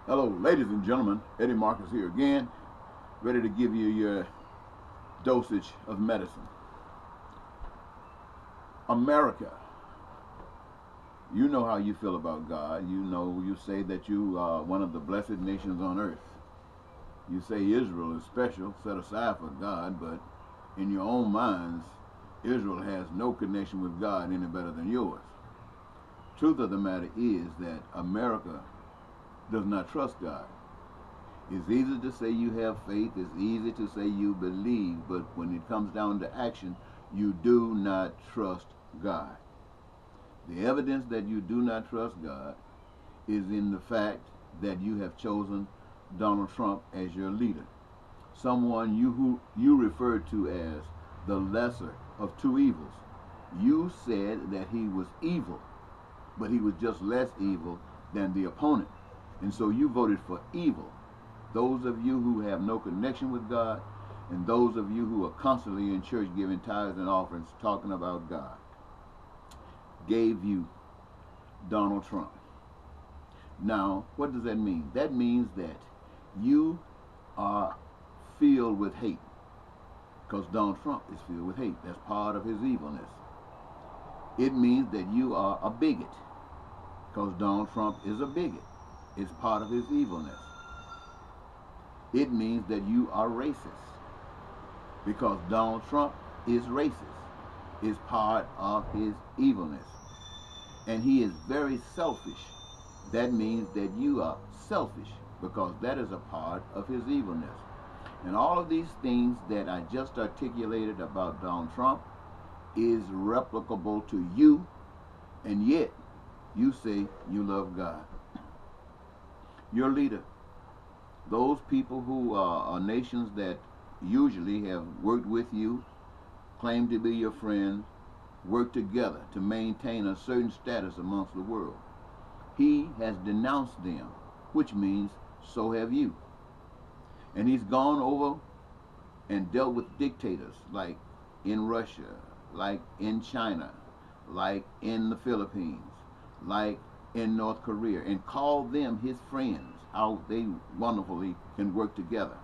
Hello, ladies and gentlemen. Eddie Marcus here again, ready to give you your dosage of medicine. America, you know how you feel about God. You know, you say that you are one of the blessed nations on earth. You say Israel is special, set aside for God, but in your own minds, Israel has no connection with God any better than yours. Truth of the matter is that America does not trust God. It's easy to say you have faith, it's easy to say you believe, but when it comes down to action, you do not trust God. The evidence that you do not trust God is in the fact that you have chosen Donald Trump as your leader. Someone who you refer to as the lesser of two evils. You said that he was evil, but he was just less evil than the opponent. And so you voted for evil. Those of you who have no connection with God, and those of you who are constantly in church giving tithes and offerings, talking about God, gave you Donald Trump. Now, what does that mean? That means that you are filled with hate, because Donald Trump is filled with hate. That's part of his evilness. It means that you are a bigot, because Donald Trump is a bigot. It's part of his evilness. It means that you are racist, because Donald Trump is racist. It's part of his evilness. And he is very selfish. That means that you are selfish, because that is a part of his evilness. And all of these things that I just articulated about Donald Trump is replicable to you, and yet you say you love God. Your leader, those people who are nations that usually have worked with you, claim to be your friends, work together to maintain a certain status amongst the world. He has denounced them, which means so have you. And he's gone over and dealt with dictators like in Russia, like in China, like in the Philippines, like in North Korea, and called them his friends, how they wonderfully can work together.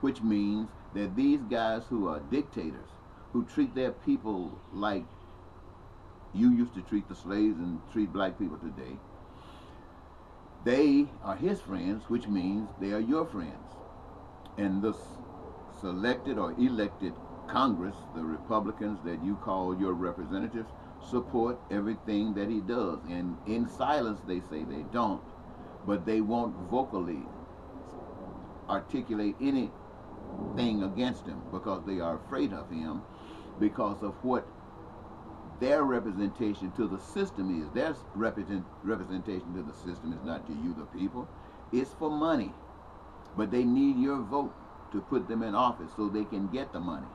Which means that these guys who are dictators, who treat their people like you used to treat the slaves and treat black people today, they are his friends, which means they are your friends. And the selected or elected Congress, the Republicans that you call your representatives, support everything that he does. And in silence they say they don't, but they won't vocally articulate anything against him because they are afraid of him, because of what their representation to the system is. Their representation to the system is not to you, the people. It's for money. But they need your vote to put them in office so they can get the money.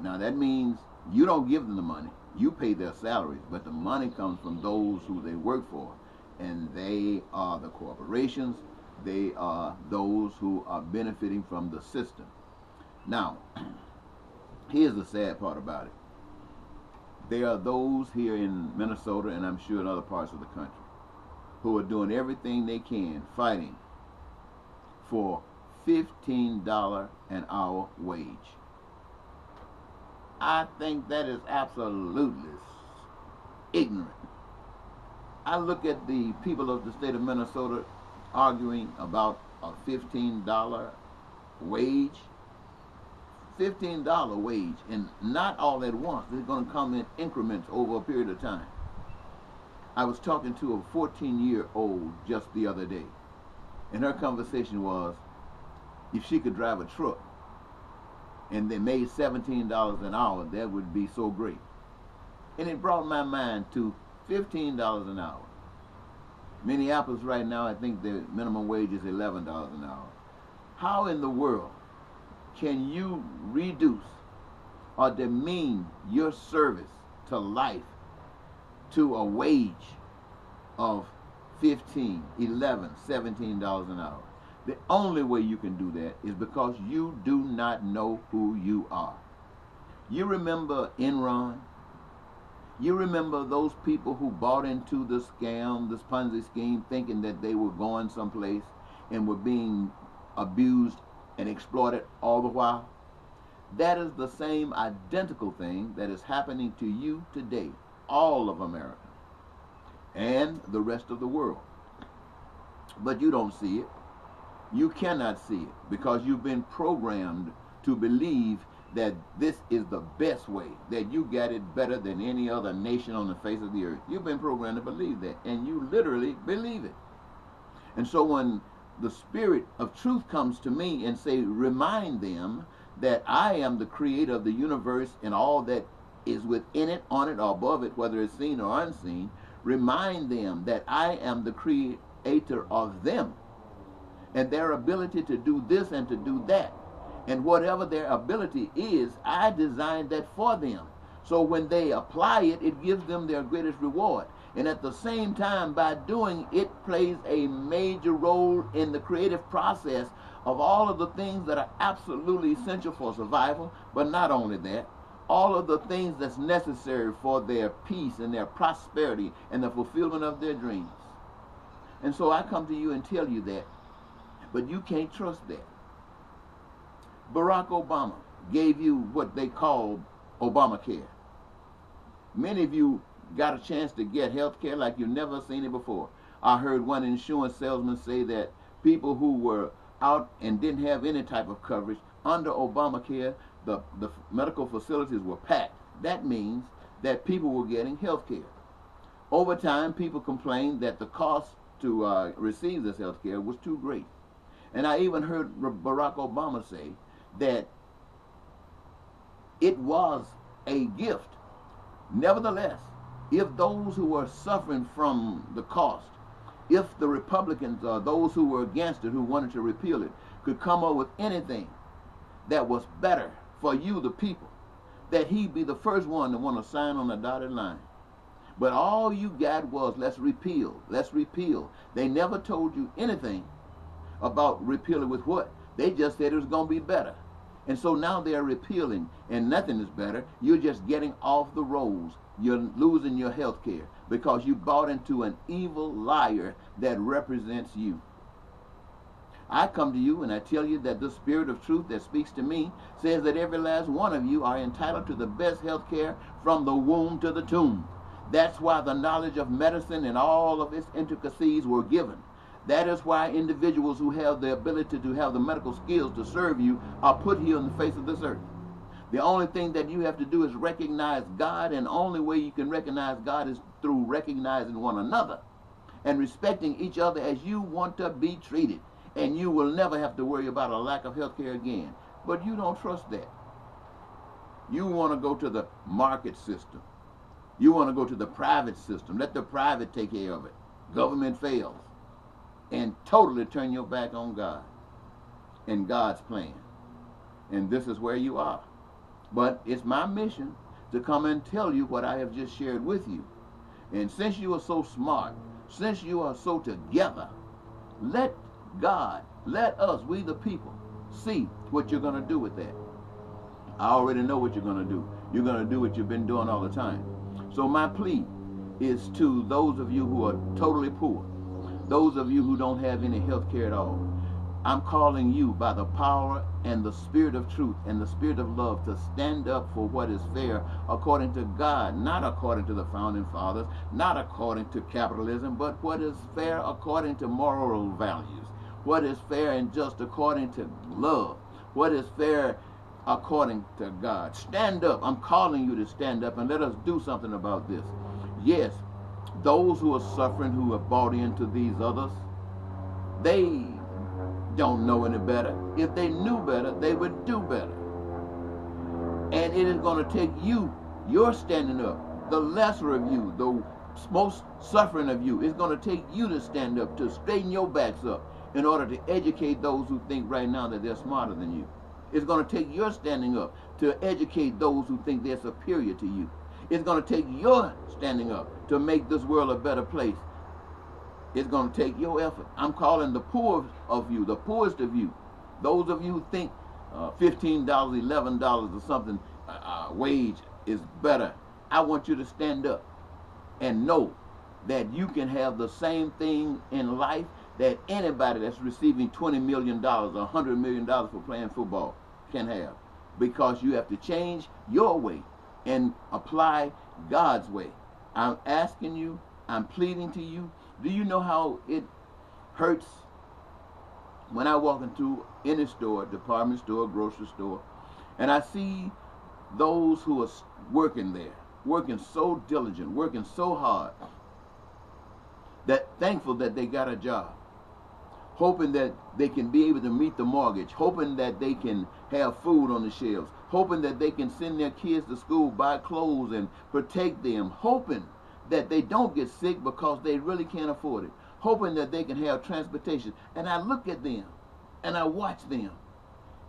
Now that means you don't give them the money. You pay their salaries, but the money comes from those who they work for. And they are the corporations. They are those who are benefiting from the system. Now, here's the sad part about it. There are those here in Minnesota, and I'm sure in other parts of the country, who are doing everything they can, fighting for $15 an hour wage. I think that is absolutely ignorant. I look at the people of the state of Minnesota arguing about a $15 wage. $15 wage, and not all at once. They're going to come in increments over a period of time. I was talking to a 14-year-old just the other day, and her conversation was, if she could drive a truck and they made $17 an hour, that would be so great. And it brought my mind to $15 an hour. Minneapolis right now, I think the minimum wage is $11 an hour. How in the world can you reduce or demean your service to life to a wage of $15, $11, $17 an hour? The only way you can do that is because you do not know who you are. You remember Enron? You remember those people who bought into the scam, this Ponzi scheme, thinking that they were going someplace, and were being abused and exploited all the while? That is the same identical thing that is happening to you today, all of America and the rest of the world. But you don't see it. You cannot see it because you've been programmed to believe that this is the best way, that you got it better than any other nation on the face of the earth. You've been programmed to believe that, and you literally believe it. And so when the Spirit of truth comes to me and say, remind them that I am the creator of the universe and all that is within it, on it, or above it, whether it's seen or unseen, remind them that I am the creator of them and their ability to do this and to do that. And whatever their ability is, I designed that for them. So when they apply it, it gives them their greatest reward. And at the same time, by doing it, plays a major role in the creative process of all of the things that are absolutely essential for survival. But not only that, all of the things that's necessary for their peace and their prosperity and the fulfillment of their dreams. And so I come to you and tell you that, but you can't trust that. Barack Obama gave you what they call Obamacare. Many of you got a chance to get health care like you've never seen it before. I heard one insurance salesman say that people who were out and didn't have any type of coverage under Obamacare, the medical facilities were packed. That means that people were getting health care. Over time, people complained that the cost to receive this health care was too great. And I even heard Barack Obama say that it was a gift. Nevertheless, if those who were suffering from the cost, if the Republicans or those who were against it, who wanted to repeal it, could come up with anything that was better for you, the people, that he'd be the first one to want to sign on the dotted line. But all you got was, let's repeal, let's repeal. They never told you anything about repealing with what? They just said it was going to be better. And so now they're repealing, and nothing is better. You're just getting off the rolls. You're losing your health care because you bought into an evil liar that represents you. I come to you and I tell you that the Spirit of truth that speaks to me says that every last one of you are entitled to the best health care from the womb to the tomb. That's why the knowledge of medicine and all of its intricacies were given. That is why individuals who have the ability to have the medical skills to serve you are put here on the face of this earth. The only thing that you have to do is recognize God, and the only way you can recognize God is through recognizing one another and respecting each other as you want to be treated. And you will never have to worry about a lack of health care again. But you don't trust that. You want to go to the market system. You want to go to the private system. Let the private take care of it. Government fails. And totally turn your back on God and God's plan. And this is where you are. But it's my mission to come and tell you what I have just shared with you. And since you are so smart, since you are so together, let God, let us, we the people, see what you're going to do with that. I already know what you're going to do. You're going to do what you've been doing all the time. So my plea is to those of you who are totally poor, those of you who don't have any health care at all. I'm calling you by the power and the Spirit of truth and the Spirit of love to stand up for what is fair according to God, not according to the founding fathers, not according to capitalism, but what is fair according to moral values, what is fair and just according to love, what is fair according to God. Stand up. I'm calling you to stand up and let us do something about this. Yes, those who are suffering, who have bought into these others, they don't know any better. If they knew better, they would do better. And it is going to take you, you're standing up, the lesser of you, the most suffering of you. It's going to take you to stand up, to straighten your backs up in order to educate those who think right now that they're smarter than you. It's going to take your standing up to educate those who think they're superior to you. It's going to take your standing up to make this world a better place. It's going to take your effort. I'm calling the poor of you, the poorest of you, those of you who think $15, $11 or something wage is better. I want you to stand up and know that you can have the same thing in life that anybody that's receiving $20 million or $100 million for playing football can have. Because you have to change your way and apply God's way. I'm asking you, I'm pleading to you. Do you know how it hurts when I walk into any store, department store, grocery store, and I see those who are working there, working so diligent, working so hard, that thankful that they got a job, hoping that they can be able to meet the mortgage, hoping that they can have food on the shelves, hoping that they can send their kids to school, buy clothes and protect them, hoping that they don't get sick because they really can't afford it, hoping that they can have transportation. And I look at them and I watch them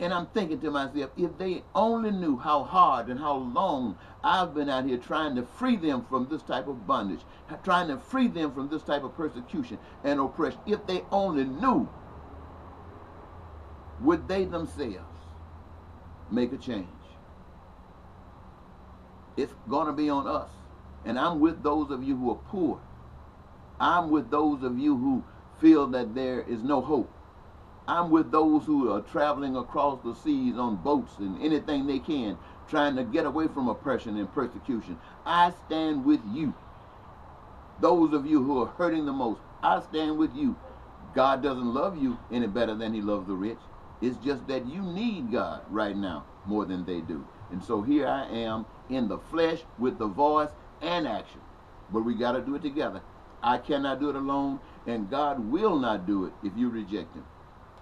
and I'm thinking to myself, if they only knew how hard and how long I've been out here trying to free them from this type of bondage, trying to free them from this type of persecution and oppression, if they only knew, would they themselves make a change? It's going to be on us. And I'm with those of you who are poor. I'm with those of you who feel that there is no hope. I'm with those who are traveling across the seas on boats and anything they can, trying to get away from oppression and persecution. I stand with you. Those of you who are hurting the most, I stand with you. God doesn't love you any better than he loves the rich. It's just that you need God right now more than they do. And so here I am in the flesh with the voice and action. But we got to do it together. I cannot do it alone, and God will not do it if you reject him.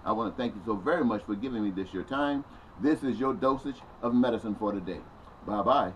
I want to thank you so very much for giving me this your time. This is your dosage of medicine for today. Bye-bye.